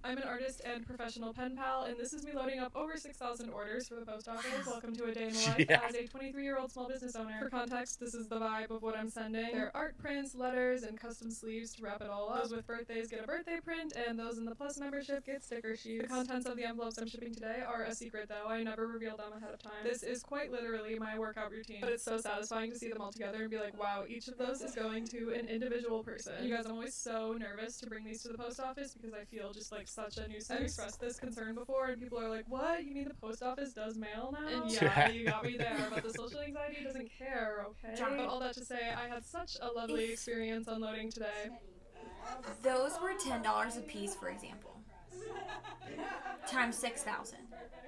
Speaker 14: I'm an artist and professional pen pal, and this is me loading up over 6,000 orders for the post office. Welcome to a day in the life
Speaker 2: Yeah.
Speaker 14: as a 23-year-old small business owner. For context, this is the vibe of what I'm sending. There are art prints, letters, and custom sleeves to wrap it all up. Those with birthdays get a birthday print, and those in the Plus membership get sticker sheets. The contents of the envelopes I'm shipping today are a secret, though. I never reveal them ahead of time. This is quite literally my workout routine, but it's so satisfying to see them all together and be like, wow, each of those is going to an individual person. You guys, I'm always so nervous to bring these to the post office because I feel just like such a nuisance. I've expressed this concern before, and people are like, what? You mean the post office does mail now? And yeah, you got me there, but the social anxiety doesn't care, okay?
Speaker 3: Johnny.
Speaker 14: But all that to say, I had such a lovely experience unloading today.
Speaker 3: Those were $10 a piece, for example. Times 6,000.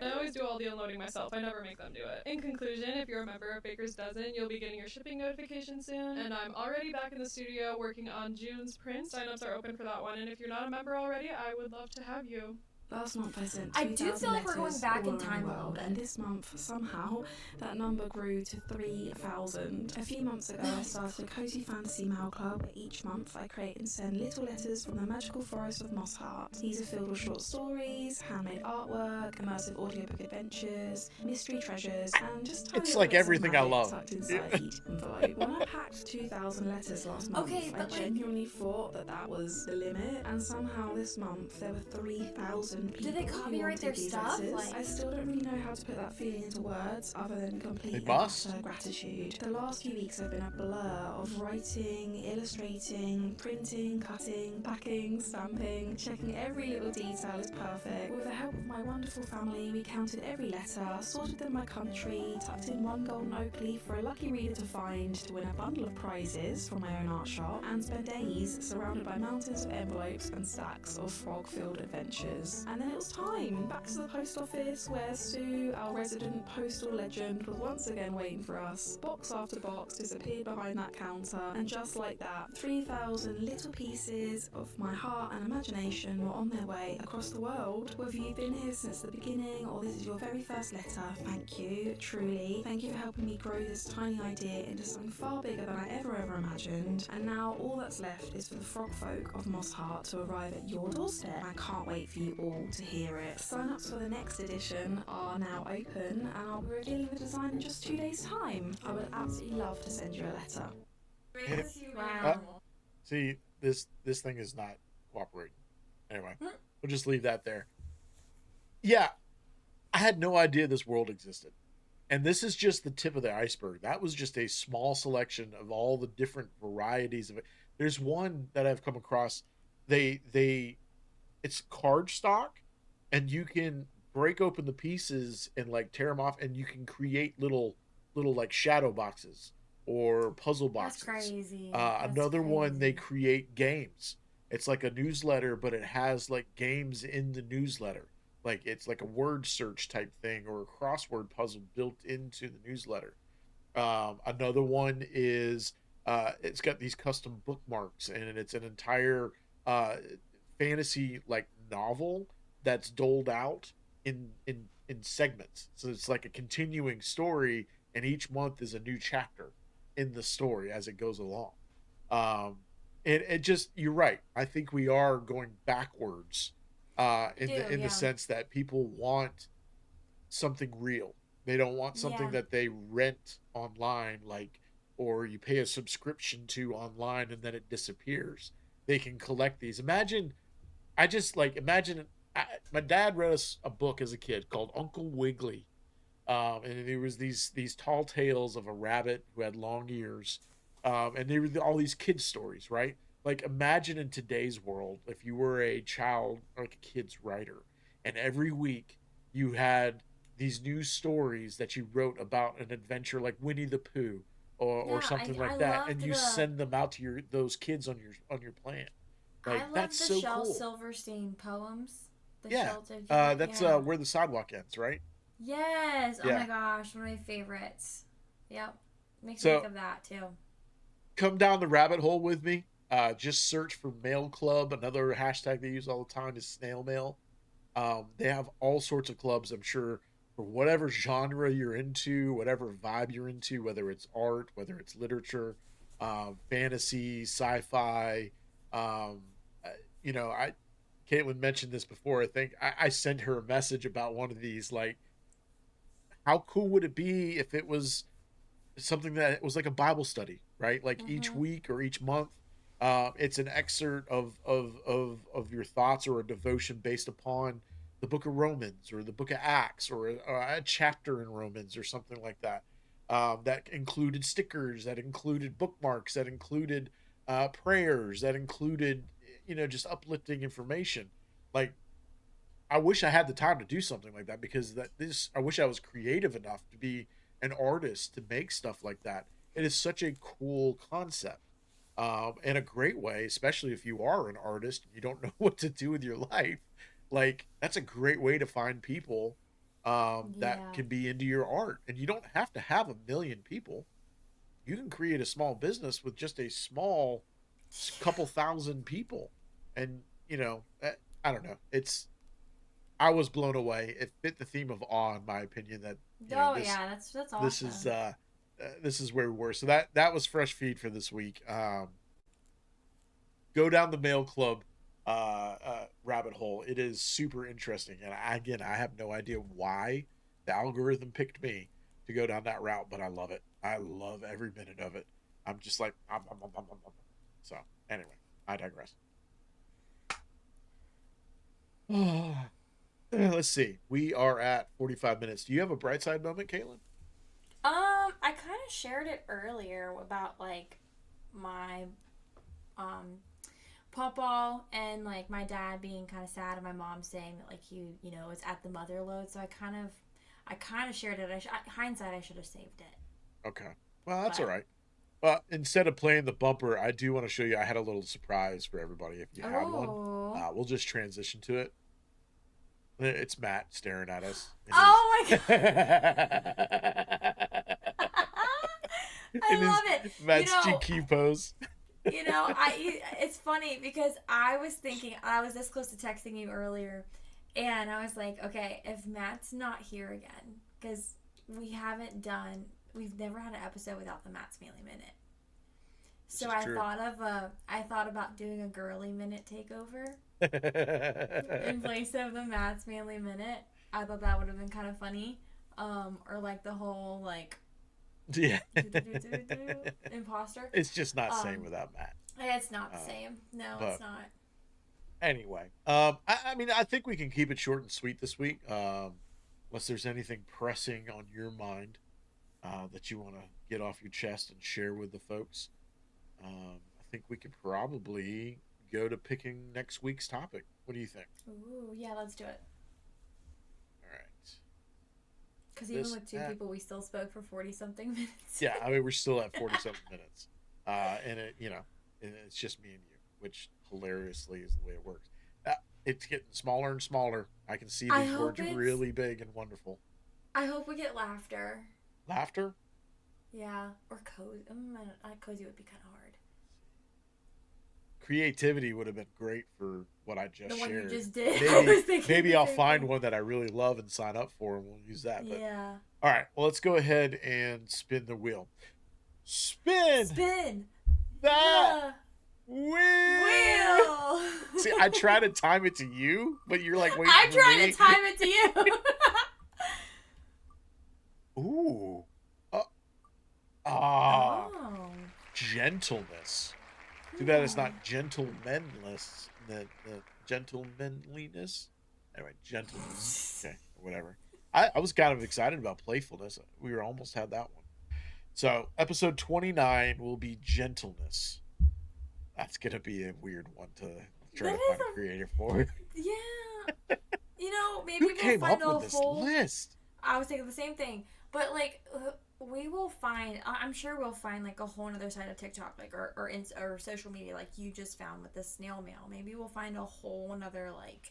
Speaker 14: I always do all the unloading myself. I never make them do it. In conclusion, if you're a member of Baker's Dozen, you'll be getting your shipping notification soon. And I'm already back in the studio working on June's print. Sign-ups are open for that one. And if you're not a member already, I would love to have you.
Speaker 15: Last month I sent
Speaker 3: I do
Speaker 15: 2,000
Speaker 3: feel like we're going
Speaker 15: letters
Speaker 3: back
Speaker 15: all
Speaker 3: in
Speaker 15: around
Speaker 3: time
Speaker 15: the
Speaker 3: a little
Speaker 15: world,
Speaker 3: bit.
Speaker 15: and this month somehow that number grew to 3,000. A few months ago I started a cozy fantasy mail club. Each month I create and send little letters from the magical forest of Moss Heart. These are filled with short stories, handmade artwork, immersive audiobook adventures, mystery treasures, and just tiny
Speaker 2: It's
Speaker 15: little
Speaker 2: like
Speaker 15: bits of
Speaker 2: everything I
Speaker 15: magic
Speaker 2: love.
Speaker 15: tucked inside each envelope. When I packed 2,000 letters last month,
Speaker 3: Okay,
Speaker 15: I
Speaker 3: but like-
Speaker 15: genuinely thought that was the limit, and somehow this month there were 3,000 3,000 people.
Speaker 3: Do they
Speaker 15: who
Speaker 3: copyright
Speaker 15: wanted
Speaker 3: their
Speaker 15: these
Speaker 3: stuff?
Speaker 15: letters.
Speaker 3: Like-
Speaker 15: I still don't really know how to put that feeling into words other than complete
Speaker 2: They
Speaker 15: and
Speaker 2: must.
Speaker 15: utter gratitude. The last few weeks have been a blur of writing, illustrating, printing, cutting, packing, stamping, checking every little detail is perfect. With the help of my wonderful family, we counted every letter, sorted them by country, tucked in one golden oak leaf for a lucky reader to find to win a bundle of prizes from my own art shop, and spent days surrounded by mountains of envelopes and stacks of frog-filled adventures. And then it was time, back to the post office where Sue, our resident postal legend, was once again waiting for us. Box after box disappeared behind that counter, and just like that, 3,000 little pieces of my heart and imagination were on their way across the world. Whether you've been here since the beginning or this is your very first letter, thank you, truly. Thank you for helping me grow this tiny idea into something far bigger than I ever imagined. And now all that's left is for the frog folk of Moss Heart to arrive at your doorstep. I can't wait for you all to hear it. Sign-ups for the next edition are now open, and I'll be revealing the design in just 2 days' time. I would absolutely love to send you a letter.
Speaker 3: Wow.
Speaker 2: See, this thing is not cooperating. Anyway, we'll just leave that there. Yeah, I had no idea this world existed. And this is just the tip of the iceberg. That was just a small selection of all the different varieties of it. There's one that I've come across. It's cardstock, and you can break open the pieces and like tear them off, and you can create little like shadow boxes or puzzle boxes.
Speaker 3: That's crazy.
Speaker 2: Another one, they create games. It's like a newsletter, but it has like games in the newsletter. Like it's like a word search type thing or a crossword puzzle built into the newsletter. Another one is it's got these custom bookmarks, and it's an entire fantasy like novel that's doled out in segments. So it's like a continuing story, and each month is a new chapter in the story as it goes along. And it just, you're right. I think we are going backwards in the sense that people want something real. They don't want something that they rent online, like, or you pay a subscription to online and then it disappears. They can collect these. Imagine my dad read us a book as a kid called Uncle Wiggily. And there was these tall tales of a rabbit who had long ears. And they were all these kids stories, right? Like, imagine in today's world, if you were a child, like a kid's writer, and every week you had these new stories that you wrote about an adventure like Winnie the Pooh or something like that, and you send them out to those kids on your plan. Like,
Speaker 3: I love
Speaker 2: that's
Speaker 3: the
Speaker 2: so
Speaker 3: Shel
Speaker 2: cool.
Speaker 3: Silverstein poems.
Speaker 2: That's Where the Sidewalk Ends, right?
Speaker 3: Yes.
Speaker 2: Yeah.
Speaker 3: Oh my gosh, one of my favorites. Yep. Makes me think of that too.
Speaker 2: Come down the rabbit hole with me. Just search for Mail Club. Another hashtag they use all the time is snail mail. They have all sorts of clubs, I'm sure, for whatever genre you're into, whatever vibe you're into, whether it's art, whether it's literature, fantasy, sci-fi. Katelyn mentioned this before. I think I sent her a message about one of these. Like, how cool would it be if it was something that was like a Bible study, right? Like each week or each month, it's an excerpt of your thoughts or a devotion based upon the book of Romans or the book of Acts or a chapter in Romans or something like that. That included stickers, that included bookmarks, that included prayers, that included, just uplifting information. Like, I wish I had the time to do something like that, because I wish I was creative enough to be an artist to make stuff like that. It is such a cool concept, in a great way, especially if you are an artist and you don't know what to do with your life. Like, that's a great way to find people that can be into your art. And you don't have to have 1 million people. You can create a small business with just a small couple thousand people. And, I don't know. I was blown away. It fit the theme of awe, in my opinion.
Speaker 3: That's awesome.
Speaker 2: This is where we were. So that was fresh feed for this week. Go down the Mail Club rabbit hole. It is super interesting. And I have no idea why the algorithm picked me to go down that route, but I love it. I love every minute of it. I'm just like, so anyway, I digress. Let's see. We are at 45 minutes. Do you have a bright side moment, Katelyn?
Speaker 3: I kind of shared it earlier about like my pawpaw and like my dad being kind of sad and my mom saying that like he, you know, is at the mother load. So I kind of shared it. Hindsight, I should have saved it.
Speaker 2: Okay. Well, that's all right. Instead of playing the bumper, I do want to show you. I had a little surprise for everybody. If you had one, we'll just transition to it. It's Matt staring at us.
Speaker 3: Oh my god! I love it.
Speaker 2: Matt's GQ pose.
Speaker 3: You know, it's funny because I was thinking, I was this close to texting you earlier, and I was like, okay, if Matt's not here again, because we've never had an episode without the Matt's Manly Minute. So I thought about doing a girly minute takeover in place of the Matt's Manly Minute. I thought that would have been kind of funny. Or like the whole like imposter.
Speaker 2: It's just not same without Matt.
Speaker 3: It's not the same. No, it's not.
Speaker 2: Anyway, I mean, I think we can keep it short and sweet this week. Unless there's anything pressing on your mind that you want to get off your chest and share with the folks. I think we could probably go to picking next week's topic. What do you think?
Speaker 3: Ooh, yeah, let's do it.
Speaker 2: All right.
Speaker 3: Because even with two people, we still spoke for 40-something minutes.
Speaker 2: Yeah, I mean, we're still at 40-something minutes. And it's just me and you, which hilariously is the way it works. It's getting smaller and smaller. I can see these words really big and wonderful.
Speaker 3: I hope we get laughter.
Speaker 2: Laughter?
Speaker 3: Yeah, or cozy. Cozy would be kind of hard.
Speaker 2: Creativity would have been great for what I just shared.
Speaker 3: The one you just did.
Speaker 2: Maybe I'll find one that I really love and sign up for, and we'll use that. But,
Speaker 3: yeah.
Speaker 2: All right. Well, let's go ahead and spin the wheel. Spin that wheel. See, I try to time it to you, but you're like waiting.
Speaker 3: I'm trying to time it to you.
Speaker 2: Ooh. Gentleness. Too bad it's not gentlemanless. The gentlemanliness. Anyway, gentleness. Okay, whatever. I was kind of excited about playfulness. We were almost had that one. So episode 29 will be gentleness. That's gonna be a weird one to try to find a creative for.
Speaker 3: Yeah. You know, maybe
Speaker 2: Who came up with this list?
Speaker 3: I was thinking the same thing, but like we will find. I'm sure we'll find like a whole other side of TikTok, like or social media, like you just found with the snail mail. Maybe we'll find a whole another like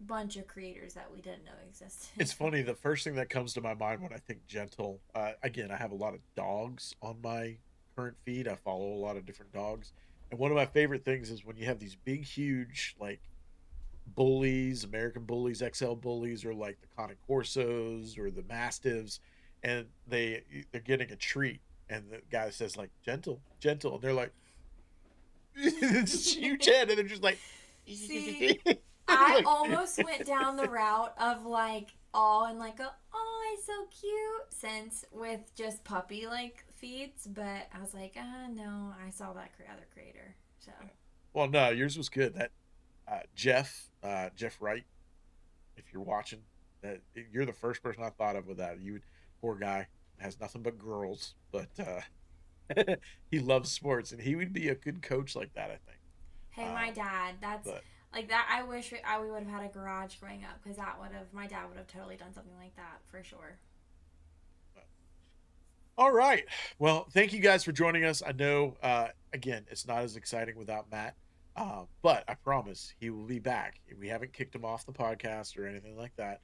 Speaker 3: bunch of creators that we didn't know existed.
Speaker 2: It's funny. The first thing that comes to my mind when I think gentle, again, I have a lot of dogs on my current feed. I follow a lot of different dogs, and one of my favorite things is when you have these big, huge like bullies, American bullies, XL bullies, or like the Cane Corsos or the Mastiffs, and they're getting a treat, and the guy says like gentle, and they're like this huge head, and they're just like.
Speaker 3: See, I almost went down the route of like awe and like oh, he's so cute sense with just puppy like feeds, but I was like, no, I saw that other creator. So.
Speaker 2: Well, no, yours was good. That Jeff Wright, if you're watching, that you're the first person I thought of with that. You poor guy has nothing but girls, but he loves sports, and he would be a good coach like that, I think.
Speaker 3: Hey, my dad, like that. I wish we would have had a garage growing up, because my dad would have totally done something like that for sure.
Speaker 2: All right. Well, thank you guys for joining us. I know, again, it's not as exciting without Matt, but I promise he will be back. We haven't kicked him off the podcast or anything like that.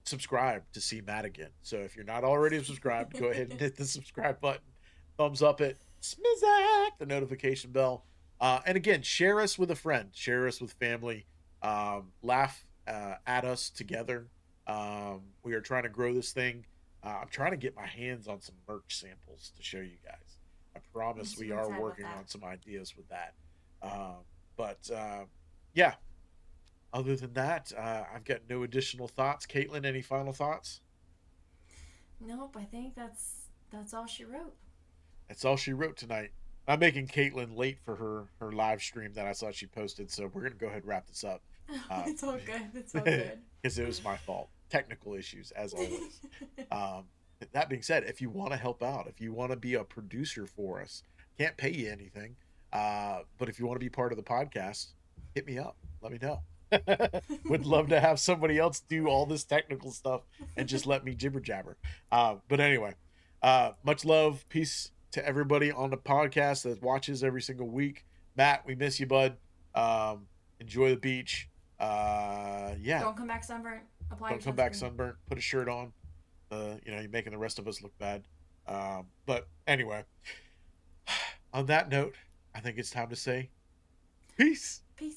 Speaker 2: Subscribe to see Matt again. So if you're not already subscribed, go ahead and hit the subscribe button. Thumbs up it. Smizak, the notification bell. And again, share us with a friend. Share us with family. Laugh at us together. We are trying to grow this thing. I'm trying to get my hands on some merch samples to show you guys. I promise we are working on some ideas with that. Yeah. Other than that, I've got no additional thoughts. Katelyn, any final thoughts?
Speaker 3: Nope. I think that's all she wrote.
Speaker 2: That's all she wrote tonight. I'm making Katelyn late for her live stream that I saw she posted, so we're going to go ahead and wrap this up.
Speaker 3: It's all good. It's all good.
Speaker 2: Because it was my fault. Technical issues, as always. That being said, if you want to help out, if you want to be a producer for us, can't pay you anything. But if you want to be part of the podcast, hit me up. Let me know. Would love to have somebody else do all this technical stuff and just let me jibber jabber. But anyway, much love. Peace to everybody on the podcast that watches every single week. Matt, we miss you, bud. Enjoy the beach. Yeah.
Speaker 3: Don't come back sunburnt.
Speaker 2: Don't come back sunburnt. Put a shirt on. You're making the rest of us look bad. But anyway, on that note, I think it's time to say peace.
Speaker 3: Peace.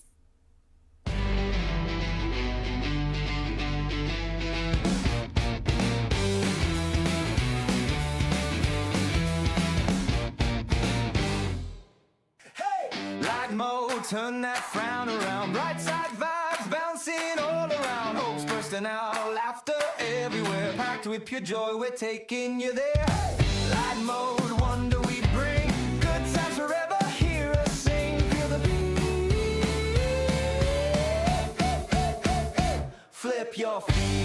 Speaker 1: LightMode, turn that frown around. Bright side vibes bouncing all around. Hopes bursting out, laughter everywhere. Packed with pure joy, we're taking you there. LightMode, wonder we bring good times forever. Hear us sing, feel the beat. Flip your feet.